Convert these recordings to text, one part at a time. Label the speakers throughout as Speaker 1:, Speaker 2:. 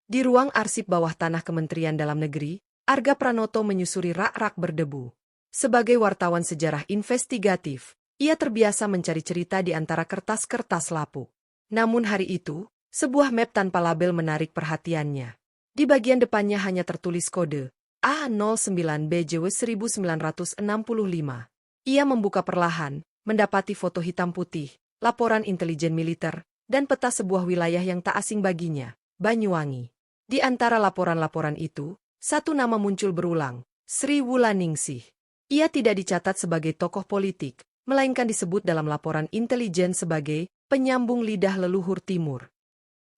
Speaker 1: Di ruang arsip bawah tanah Kementerian Dalam Negeri, Arga Pranoto menyusuri rak-rak berdebu. Sebagai wartawan sejarah investigatif, ia terbiasa mencari cerita di antara kertas-kertas lapuk. Namun hari itu, sebuah map tanpa label menarik perhatiannya. Di bagian depannya hanya tertulis kode A09BJW 1965. Ia membuka perlahan, mendapati foto hitam putih, laporan intelijen militer, dan peta sebuah wilayah yang tak asing baginya, Banyuwangi. Di antara laporan-laporan itu, satu nama muncul berulang, Sri Wulaningsih. Ia tidak dicatat sebagai tokoh politik, melainkan disebut dalam laporan intelijen sebagai penyambung lidah leluhur timur.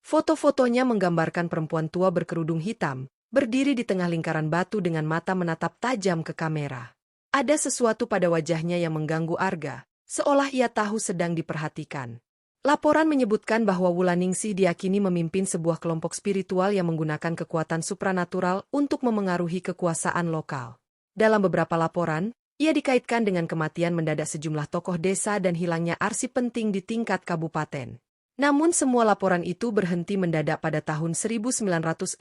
Speaker 1: Foto-fotonya menggambarkan perempuan tua berkerudung hitam, berdiri di tengah lingkaran batu dengan mata menatap tajam ke kamera. Ada sesuatu pada wajahnya yang mengganggu Arga, seolah ia tahu sedang diperhatikan. Laporan menyebutkan bahwa Wulaningsih diyakini memimpin sebuah kelompok spiritual yang menggunakan kekuatan supranatural untuk memengaruhi kekuasaan lokal. Dalam beberapa laporan, ia dikaitkan dengan kematian mendadak sejumlah tokoh desa dan hilangnya arsip penting di tingkat kabupaten. Namun semua laporan itu berhenti mendadak pada tahun 1965.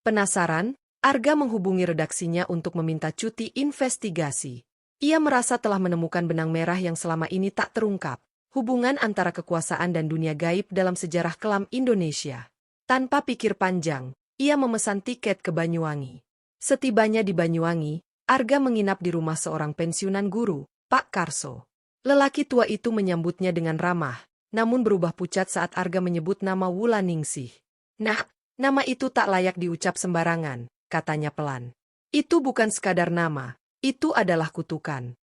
Speaker 1: Penasaran, Arga menghubungi redaksinya untuk meminta cuti investigasi. Ia merasa telah menemukan benang merah yang selama ini tak terungkap. Hubungan antara kekuasaan dan dunia gaib dalam sejarah kelam Indonesia. Tanpa pikir panjang, ia memesan tiket ke Banyuwangi. Setibanya di Banyuwangi, Arga menginap di rumah seorang pensiunan guru, Pak Karso. Lelaki tua itu menyambutnya dengan ramah, namun berubah pucat saat Arga menyebut nama Wulaningsih. "Nah, nama itu tak layak diucap sembarangan," katanya pelan. "Itu bukan sekadar nama, itu adalah kutukan."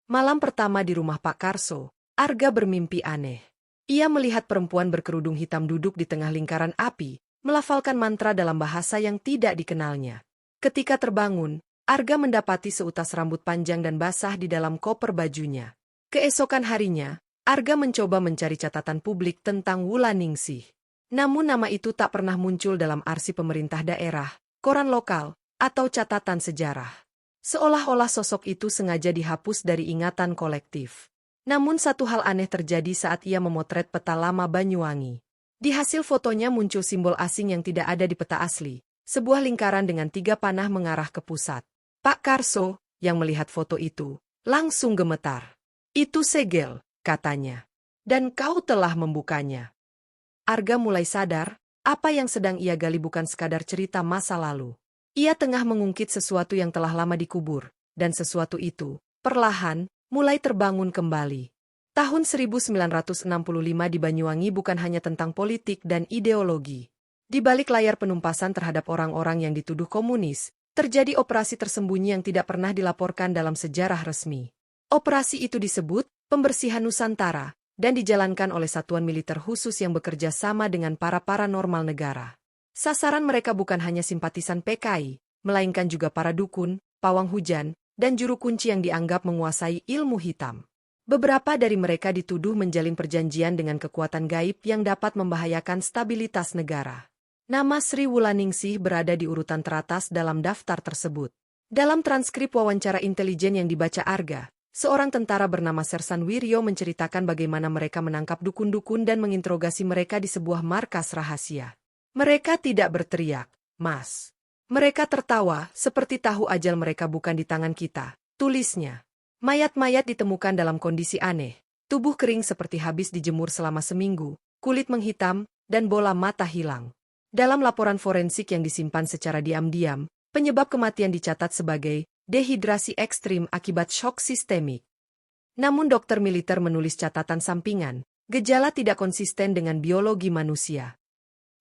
Speaker 1: Malam pertama di rumah Pak Karso, Arga bermimpi aneh. Ia melihat perempuan berkerudung hitam duduk di tengah lingkaran api, melafalkan mantra dalam bahasa yang tidak dikenalnya. Ketika terbangun, Arga mendapati seutas rambut panjang dan basah di dalam koper bajunya. Keesokan harinya, Arga mencoba mencari catatan publik tentang Wulaningsih. Namun nama itu tak pernah muncul dalam arsip pemerintah daerah, koran lokal, atau catatan sejarah. Seolah-olah sosok itu sengaja dihapus dari ingatan kolektif. Namun satu hal aneh terjadi saat ia memotret peta lama Banyuwangi. Di hasil fotonya muncul simbol asing yang tidak ada di peta asli, sebuah lingkaran dengan 3 panah mengarah ke pusat. Pak Karso, yang melihat foto itu, langsung gemetar. "Itu segel," katanya. "Dan kau telah membukanya." Arga mulai sadar, apa yang sedang ia gali bukan sekadar cerita masa lalu. Ia tengah mengungkit sesuatu yang telah lama dikubur, dan sesuatu itu, perlahan, mulai terbangun kembali. Tahun 1965 di Banyuwangi bukan hanya tentang politik dan ideologi. Di balik layar penumpasan terhadap orang-orang yang dituduh komunis, terjadi operasi tersembunyi yang tidak pernah dilaporkan dalam sejarah resmi. Operasi itu disebut Pembersihan Nusantara, dan dijalankan oleh satuan militer khusus yang bekerja sama dengan para paranormal negara. Sasaran mereka bukan hanya simpatisan PKI, melainkan juga para dukun, pawang hujan, dan juru kunci yang dianggap menguasai ilmu hitam. Beberapa dari mereka dituduh menjalin perjanjian dengan kekuatan gaib yang dapat membahayakan stabilitas negara. Nama Sri Wulaningsih berada di urutan teratas dalam daftar tersebut. Dalam transkrip wawancara intelijen yang dibaca Arga, seorang tentara bernama Sersan Wiryo menceritakan bagaimana mereka menangkap dukun-dukun dan menginterogasi mereka di sebuah markas rahasia. "Mereka tidak berteriak, Mas. Mereka tertawa, seperti tahu ajal mereka bukan di tangan kita," tulisnya. Mayat-mayat ditemukan dalam kondisi aneh, tubuh kering seperti habis dijemur selama seminggu, kulit menghitam, dan bola mata hilang. Dalam laporan forensik yang disimpan secara diam-diam, penyebab kematian dicatat sebagai dehidrasi ekstrim akibat shock sistemik. Namun dokter militer menulis catatan sampingan, gejala tidak konsisten dengan biologi manusia.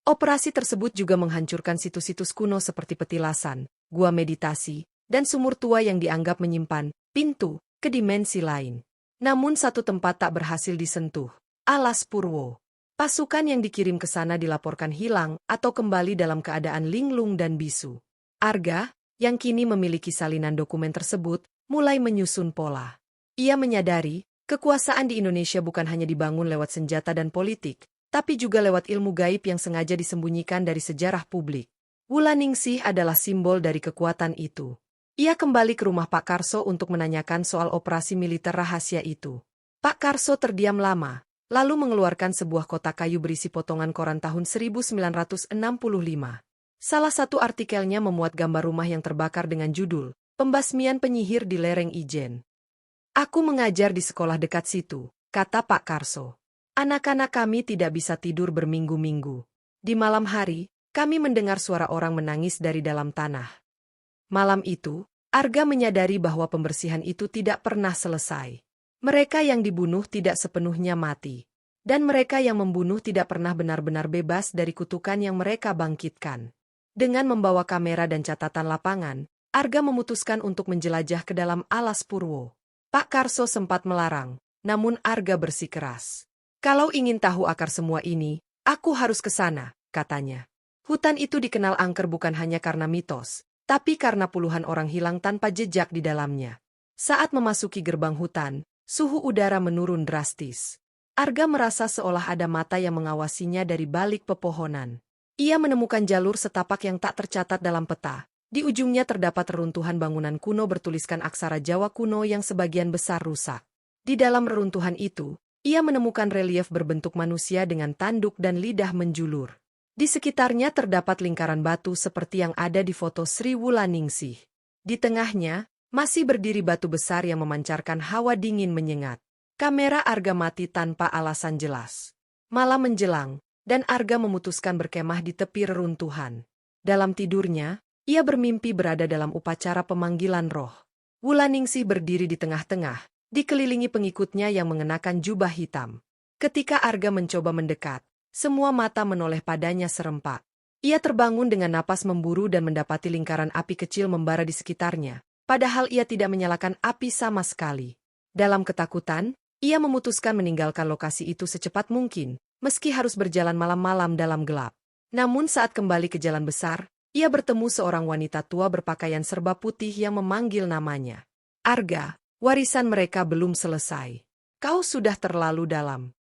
Speaker 1: Operasi tersebut juga menghancurkan situs-situs kuno seperti petilasan, gua meditasi, dan sumur tua yang dianggap menyimpan pintu ke dimensi lain. Namun satu tempat tak berhasil disentuh, Alas Purwo. Pasukan yang dikirim ke sana dilaporkan hilang atau kembali dalam keadaan linglung dan bisu. Arga, yang kini memiliki salinan dokumen tersebut, mulai menyusun pola. Ia menyadari, kekuasaan di Indonesia bukan hanya dibangun lewat senjata dan politik, tapi juga lewat ilmu gaib yang sengaja disembunyikan dari sejarah publik. Wulaningsih adalah simbol dari kekuatan itu. Ia kembali ke rumah Pak Karso untuk menanyakan soal operasi militer rahasia itu. Pak Karso terdiam lama, lalu mengeluarkan sebuah kotak kayu berisi potongan koran tahun 1965. Salah satu artikelnya memuat gambar rumah yang terbakar dengan judul, "Pembasmian Penyihir di Lereng Ijen." "Aku mengajar di sekolah dekat situ," kata Pak Karso. "Anak-anak kami tidak bisa tidur berminggu-minggu. Di malam hari, kami mendengar suara orang menangis dari dalam tanah." Malam itu, Arga menyadari bahwa pembersihan itu tidak pernah selesai. Mereka yang dibunuh tidak sepenuhnya mati. Dan mereka yang membunuh tidak pernah benar-benar bebas dari kutukan yang mereka bangkitkan. Dengan membawa kamera dan catatan lapangan, Arga memutuskan untuk menjelajah ke dalam alas Purwo. Pak Karso sempat melarang, namun Arga bersikeras. "Kalau ingin tahu akar semua ini, aku harus ke sana," katanya. Hutan itu dikenal angker bukan hanya karena mitos, tapi karena puluhan orang hilang tanpa jejak di dalamnya. Saat memasuki gerbang hutan, suhu udara menurun drastis. Arga merasa seolah ada mata yang mengawasinya dari balik pepohonan. Ia menemukan jalur setapak yang tak tercatat dalam peta. Di ujungnya terdapat reruntuhan bangunan kuno bertuliskan aksara Jawa kuno yang sebagian besar rusak. Di dalam reruntuhan itu, ia menemukan relief berbentuk manusia dengan tanduk dan lidah menjulur. Di sekitarnya terdapat lingkaran batu seperti yang ada di foto Sri Wulaningsih. Di tengahnya, masih berdiri batu besar yang memancarkan hawa dingin menyengat. Kamera Arga mati tanpa alasan jelas. Malam menjelang, dan Arga memutuskan berkemah di tepi reruntuhan. Dalam tidurnya, ia bermimpi berada dalam upacara pemanggilan roh. Wulaningsih berdiri di tengah-tengah, dikelilingi pengikutnya yang mengenakan jubah hitam. Ketika Arga mencoba mendekat, semua mata menoleh padanya serempak. Ia terbangun dengan napas memburu dan mendapati lingkaran api kecil membara di sekitarnya. Padahal ia tidak menyalakan api sama sekali. Dalam ketakutan, ia memutuskan meninggalkan lokasi itu secepat mungkin, meski harus berjalan malam-malam dalam gelap. Namun saat kembali ke jalan besar, ia bertemu seorang wanita tua berpakaian serba putih yang memanggil namanya. "Arga, warisan mereka belum selesai. Kau sudah terlalu dalam."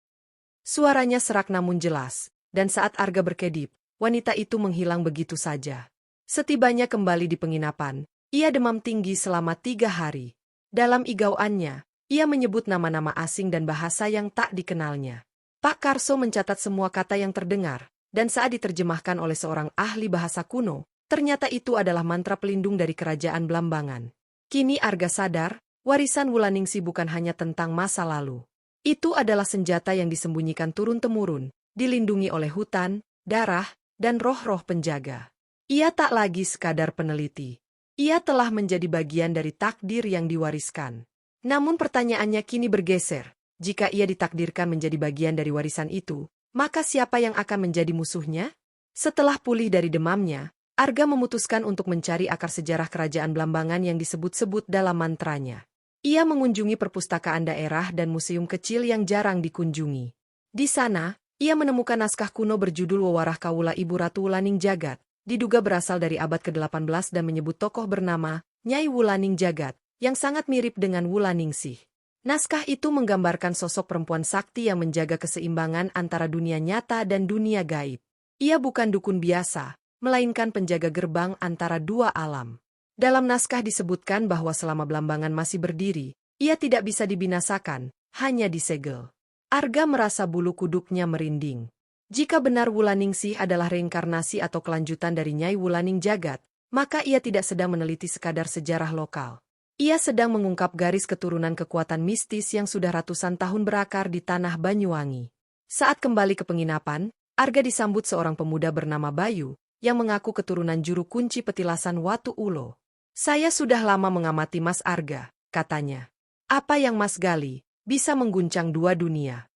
Speaker 1: Suaranya serak namun jelas, dan saat Arga berkedip, wanita itu menghilang begitu saja. Setibanya kembali di penginapan, ia demam tinggi selama 3 hari. Dalam igauannya, ia menyebut nama-nama asing dan bahasa yang tak dikenalnya. Pak Karso mencatat semua kata yang terdengar, dan saat diterjemahkan oleh seorang ahli bahasa kuno, ternyata itu adalah mantra pelindung dari kerajaan Blambangan. Kini Arga sadar, warisan Wulaningsih bukan hanya tentang masa lalu. Itu adalah senjata yang disembunyikan turun-temurun, dilindungi oleh hutan, darah, dan roh-roh penjaga. Ia tak lagi sekadar peneliti. Ia telah menjadi bagian dari takdir yang diwariskan. Namun pertanyaannya kini bergeser. Jika ia ditakdirkan menjadi bagian dari warisan itu, maka siapa yang akan menjadi musuhnya? Setelah pulih dari demamnya, Arga memutuskan untuk mencari akar sejarah kerajaan Blambangan yang disebut-sebut dalam mantranya. Ia mengunjungi perpustakaan daerah dan museum kecil yang jarang dikunjungi. Di sana, ia menemukan naskah kuno berjudul Wewarah Kawula Ibu Ratu Wulaning Jagat, diduga berasal dari abad ke-18 dan menyebut tokoh bernama Nyai Wulaning Jagat, yang sangat mirip dengan Wulaningsih. Naskah itu menggambarkan sosok perempuan sakti yang menjaga keseimbangan antara dunia nyata dan dunia gaib. Ia bukan dukun biasa, melainkan penjaga gerbang antara dua alam. Dalam naskah disebutkan bahwa selama Blambangan masih berdiri, ia tidak bisa dibinasakan, hanya disegel. Arga merasa bulu kuduknya merinding. Jika benar Wulaningsih adalah reinkarnasi atau kelanjutan dari Nyai Wulaning Jagat, maka ia tidak sedang meneliti sekadar sejarah lokal. Ia sedang mengungkap garis keturunan kekuatan mistis yang sudah ratusan tahun berakar di tanah Banyuwangi. Saat kembali ke penginapan, Arga disambut seorang pemuda bernama Bayu, yang mengaku keturunan juru kunci petilasan Watu Ulo. "Saya sudah lama mengamati Mas Arga," katanya. "Apa yang Mas gali, bisa mengguncang dua dunia."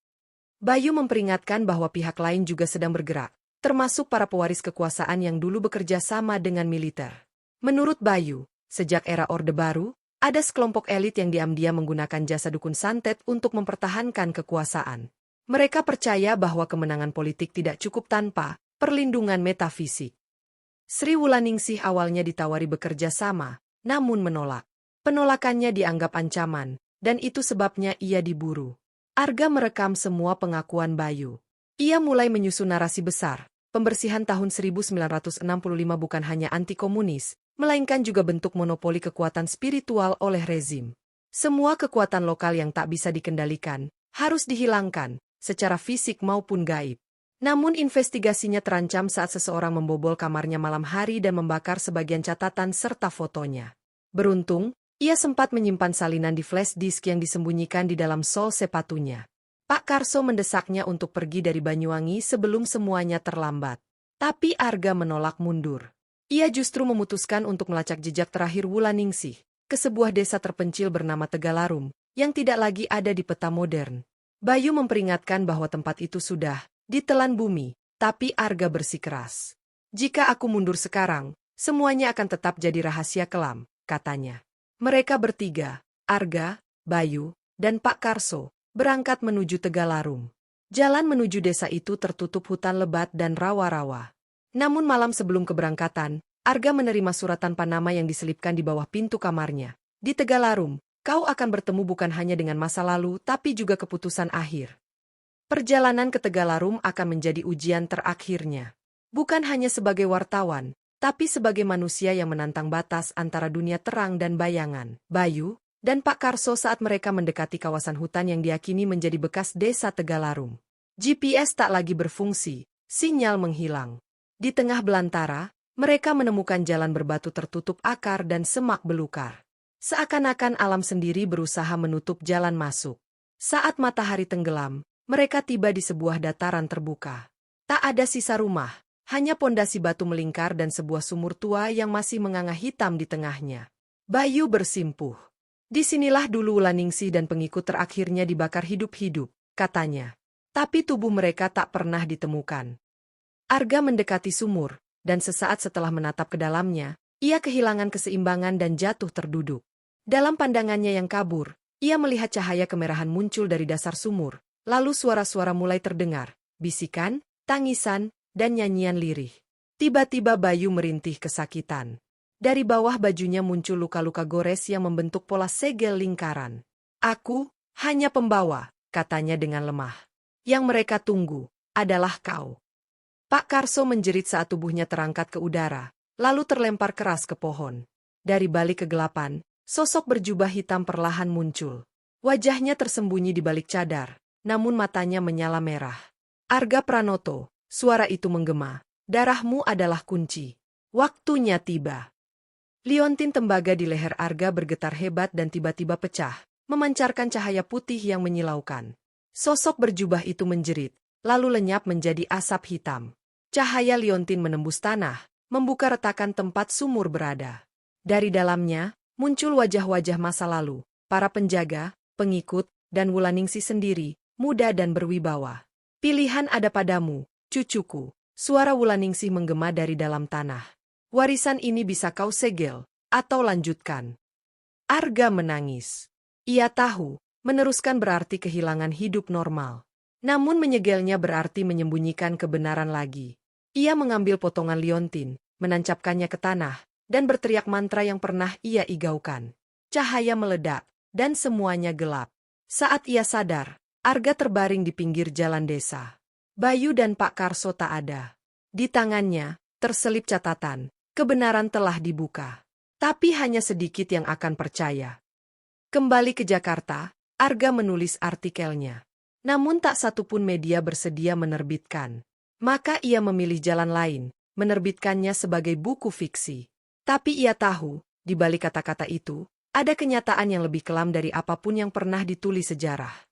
Speaker 1: Bayu memperingatkan bahwa pihak lain juga sedang bergerak, termasuk para pewaris kekuasaan yang dulu bekerja sama dengan militer. Menurut Bayu, sejak era Orde Baru, ada sekelompok elit yang diam-diam menggunakan jasa dukun santet untuk mempertahankan kekuasaan. Mereka percaya bahwa kemenangan politik tidak cukup tanpa perlindungan metafisik. Sri Wulaningsih awalnya ditawari bekerja sama, namun menolak. Penolakannya dianggap ancaman, dan itu sebabnya ia diburu. Arga merekam semua pengakuan Bayu. Ia mulai menyusun narasi besar. Pembersihan tahun 1965 bukan hanya anti-komunis, melainkan juga bentuk monopoli kekuatan spiritual oleh rezim. Semua kekuatan lokal yang tak bisa dikendalikan harus dihilangkan, secara fisik maupun gaib. Namun investigasinya terancam saat seseorang membobol kamarnya malam hari dan membakar sebagian catatan serta fotonya. Beruntung, ia sempat menyimpan salinan di flash disk yang disembunyikan di dalam sol sepatunya. Pak Karso mendesaknya untuk pergi dari Banyuwangi sebelum semuanya terlambat. Tapi Arga menolak mundur. Ia justru memutuskan untuk melacak jejak terakhir Wulaningsih ke sebuah desa terpencil bernama Tegalarum, yang tidak lagi ada di peta modern. Bayu memperingatkan bahwa tempat itu sudah ditelan bumi, tapi Arga bersikeras. Jika aku mundur sekarang, semuanya akan tetap jadi rahasia kelam, katanya. Mereka bertiga, Arga, Bayu, dan Pak Karso, berangkat menuju Tegalarum. Jalan menuju desa itu tertutup hutan lebat dan rawa-rawa. Namun malam sebelum keberangkatan, Arga menerima surat tanpa nama yang diselipkan di bawah pintu kamarnya. Di Tegalarum, kau akan bertemu bukan hanya dengan masa lalu tapi juga keputusan akhir. Perjalanan ke Tegalarum akan menjadi ujian terakhirnya. Bukan hanya sebagai wartawan, tapi sebagai manusia yang menantang batas antara dunia terang dan bayangan. Bayu dan Pak Karso saat mereka mendekati kawasan hutan yang diyakini menjadi bekas desa Tegalarum. GPS tak lagi berfungsi, sinyal menghilang. Di tengah belantara, mereka menemukan jalan berbatu tertutup akar dan semak belukar. Seakan-akan alam sendiri berusaha menutup jalan masuk. Saat matahari tenggelam, mereka tiba di sebuah dataran terbuka. Tak ada sisa rumah, hanya pondasi batu melingkar dan sebuah sumur tua yang masih menganga hitam di tengahnya. Bayu bersimpuh. Disinilah dulu Wulaningsih dan pengikut terakhirnya dibakar hidup-hidup, katanya. Tapi tubuh mereka tak pernah ditemukan. Arga mendekati sumur, dan sesaat setelah menatap ke dalamnya, ia kehilangan keseimbangan dan jatuh terduduk. Dalam pandangannya yang kabur, ia melihat cahaya kemerahan muncul dari dasar sumur, lalu suara-suara mulai terdengar, bisikan, tangisan, dan nyanyian lirih. Tiba-tiba Bayu merintih kesakitan. Dari bawah bajunya muncul luka-luka gores yang membentuk pola segel lingkaran. Aku hanya pembawa, katanya dengan lemah. Yang mereka tunggu adalah kau. Pak Karso menjerit saat tubuhnya terangkat ke udara, lalu terlempar keras ke pohon. Dari balik kegelapan, sosok berjubah hitam perlahan muncul. Wajahnya tersembunyi di balik cadar, namun matanya menyala merah. Arga Pranoto, suara itu menggema, darahmu adalah kunci. Waktunya tiba. Liontin tembaga di leher Arga bergetar hebat dan tiba-tiba pecah, memancarkan cahaya putih yang menyilaukan. Sosok berjubah itu menjerit, lalu lenyap menjadi asap hitam. Cahaya liontin menembus tanah, membuka retakan tempat sumur berada. Dari dalamnya, muncul wajah-wajah masa lalu, para penjaga, pengikut, dan Wulaningsih sendiri, muda dan berwibawa. Pilihan ada padamu, cucuku. Suara Wulaningsih menggema dari dalam tanah. Warisan ini bisa kau segel, atau lanjutkan. Arga menangis. Ia tahu, meneruskan berarti kehilangan hidup normal. Namun menyegelnya berarti menyembunyikan kebenaran lagi. Ia mengambil potongan liontin, menancapkannya ke tanah, dan berteriak mantra yang pernah ia igaukan. Cahaya meledak, dan semuanya gelap. Saat ia sadar, Arga terbaring di pinggir jalan desa. Bayu dan Pak Karso tak ada. Di tangannya, terselip catatan, kebenaran telah dibuka. Tapi hanya sedikit yang akan percaya. Kembali ke Jakarta, Arga menulis artikelnya. Namun tak satupun media bersedia menerbitkan. Maka ia memilih jalan lain, menerbitkannya sebagai buku fiksi. Tapi ia tahu, di balik kata-kata itu, ada kenyataan yang lebih kelam dari apapun yang pernah ditulis sejarah.